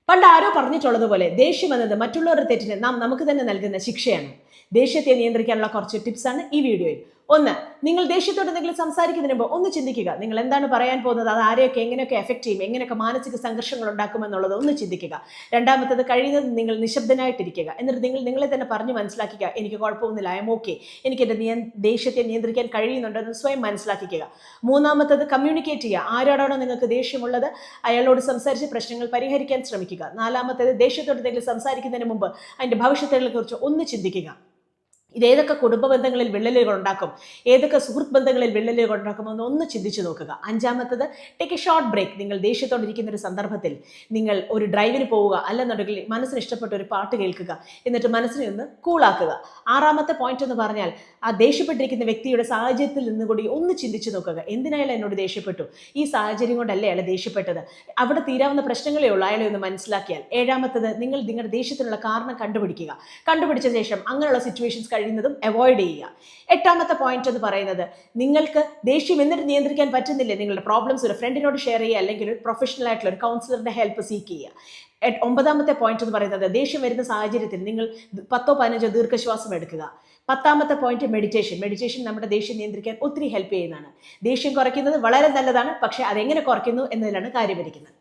പണ്ട് ആരോ പറഞ്ഞിട്ടുള്ളതുപോലെ ദേഷ്യം എന്നത് മറ്റുള്ളവരുടെ തെറ്റിന് നാം നമുക്ക് തന്നെ നൽകുന്ന ശിക്ഷയാണ്. ദേഷ്യത്തെ നിയന്ത്രിക്കാനുള്ള കുറച്ച് ടിപ്സാണ് ഈ വീഡിയോയിൽ. ഒന്ന്, നിങ്ങൾ ദേഷ്യത്തോട് എന്തെങ്കിലും സംസാരിക്കുന്നതിന് മുമ്പ് ഒന്ന് ചിന്തിക്കുക. നിങ്ങൾ എന്താണ് പറയാൻ പോകുന്നത്, അത് ആരെയൊക്കെ എങ്ങനെയൊക്കെ എഫക്ട് ചെയ്യും, എങ്ങനെയൊക്കെ മാനസിക സംഘർഷങ്ങൾ ഉണ്ടാക്കുമെന്നുള്ളത് ഒന്ന് ചിന്തിക്കുക. രണ്ടാമത്തത്, കഴിയുന്നത് നിങ്ങൾ നിശബ്ദനായിട്ടിരിക്കുക. എന്നിട്ട് നിങ്ങൾ നിങ്ങളെ തന്നെ പറഞ്ഞു മനസ്സിലാക്കുക, എനിക്ക് കുഴപ്പമൊന്നുമില്ല, ഐ എം ഓക്കെ, എനിക്ക് എൻ്റെ ദേഷ്യത്തെ നിയന്ത്രിക്കാൻ കഴിയുന്നുണ്ടെന്ന് സ്വയം മനസ്സിലാക്കിക്കുക. മൂന്നാമത്തത്, കമ്മ്യൂണിക്കേറ്റ് ചെയ്യുക. ആരോടാണോ നിങ്ങൾക്ക് ദേഷ്യമുള്ളത് അയാളോട് സംസാരിച്ച് പ്രശ്നങ്ങൾ പരിഹരിക്കാൻ ശ്രമിക്കുക. നാലാമത്തേത്, ദേഷ്യത്തോട് എന്തെങ്കിലും സംസാരിക്കുന്നതിന് മുമ്പ് അതിൻ്റെ ഭവിഷ്യത്തുകളെ കുറിച്ച് ഒന്ന് ചിന്തിക്കുക. ഇതേതൊക്കെ കുടുംബ ബന്ധങ്ങളിൽ വിള്ളലുകൾ ഉണ്ടാക്കും, ഏതൊക്കെ സുഹൃത്ത് ബന്ധങ്ങളിൽ വിള്ളലുകൾ ഉണ്ടാക്കുമെന്ന് ഒന്ന് ചിന്തിച്ചു നോക്കുക. അഞ്ചാമത്തത്, ടേക്ക് എ ഷോർട്ട് ബ്രേക്ക്. നിങ്ങൾ ദേഷ്യത്തോടിരിക്കുന്ന ഒരു സന്ദർഭത്തിൽ നിങ്ങൾ ഒരു ഡ്രൈവിന് പോവുക, അല്ലെന്നുണ്ടെങ്കിൽ മനസ്സിന് ഇഷ്ടപ്പെട്ട ഒരു പാട്ട് കേൾക്കുക, എന്നിട്ട് മനസ്സിനെ ഒന്ന് കൂളാക്കുക. ആറാമത്തെ പോയിന്റ് എന്ന് പറഞ്ഞാൽ, ആ ദേഷ്യപ്പെട്ടിരിക്കുന്ന വ്യക്തിയുടെ സാഹചര്യത്തിൽ നിന്നുകൂടി ഒന്ന് ചിന്തിച്ചു നോക്കുക. എന്തിനായാലും എന്നോട് ദേഷ്യപ്പെട്ടു, ഈ സാഹചര്യം കൊണ്ടല്ലേ അയാൾ ദേഷ്യപ്പെട്ടത്, അവിടെ തീരാവുന്ന പ്രശ്നങ്ങളേ ഉള്ളൂ അയാളെ ഒന്ന് മനസ്സിലാക്കിയാൽ. ഏഴാമത്തത്, നിങ്ങൾ നിങ്ങളുടെ ദേഷ്യത്തിനുള്ള കാരണം കണ്ടുപിടിക്കുക. കണ്ടുപിടിച്ച ശേഷം അങ്ങനെയുള്ള സിറ്റുവേഷൻസ് കഴിയുന്നതും അവോയ്ഡ് ചെയ്യുക. എട്ടാമത്തെ പോയിന്റ് എന്ന് പറയുന്നത്, നിങ്ങൾക്ക് ദേഷ്യം എന്നിട്ട് നിയന്ത്രിക്കാൻ പറ്റുന്നില്ലേ, നിങ്ങളുടെ പ്രോബ്ലംസ് ഒരു ഫ്രണ്ടിനോട് ഷെയർ ചെയ്യുക, അല്ലെങ്കിൽ ഒരു പ്രൊഫഷണൽ ആയിട്ടുള്ള ഒരു കൗൺസിലറുടെ ഹെൽപ്പ് സീക്ക് ചെയ്യുക. ഒമ്പതാമത്തെ പോയിന്റ് എന്ന് പറയുന്നത്, ദേഷ്യം വരുന്ന സാഹചര്യത്തിൽ നിങ്ങൾ 10-15 ദീർഘശ്വാസം എടുക്കുക. പത്താമത്തെ പോയിന്റ്, മെഡിറ്റേഷൻ നമ്മുടെ ദേഷ്യം നിയന്ത്രിക്കാൻ ഒത്തിരി ഹെൽപ്പ് ചെയ്യുന്നതാണ്. ദേഷ്യം കുറയ്ക്കുന്നത് വളരെ നല്ലതാണ്, പക്ഷേ അതെങ്ങനെ കുറയ്ക്കുന്നു എന്നതിലാണ് കാര്യമിരിക്കുന്നത്.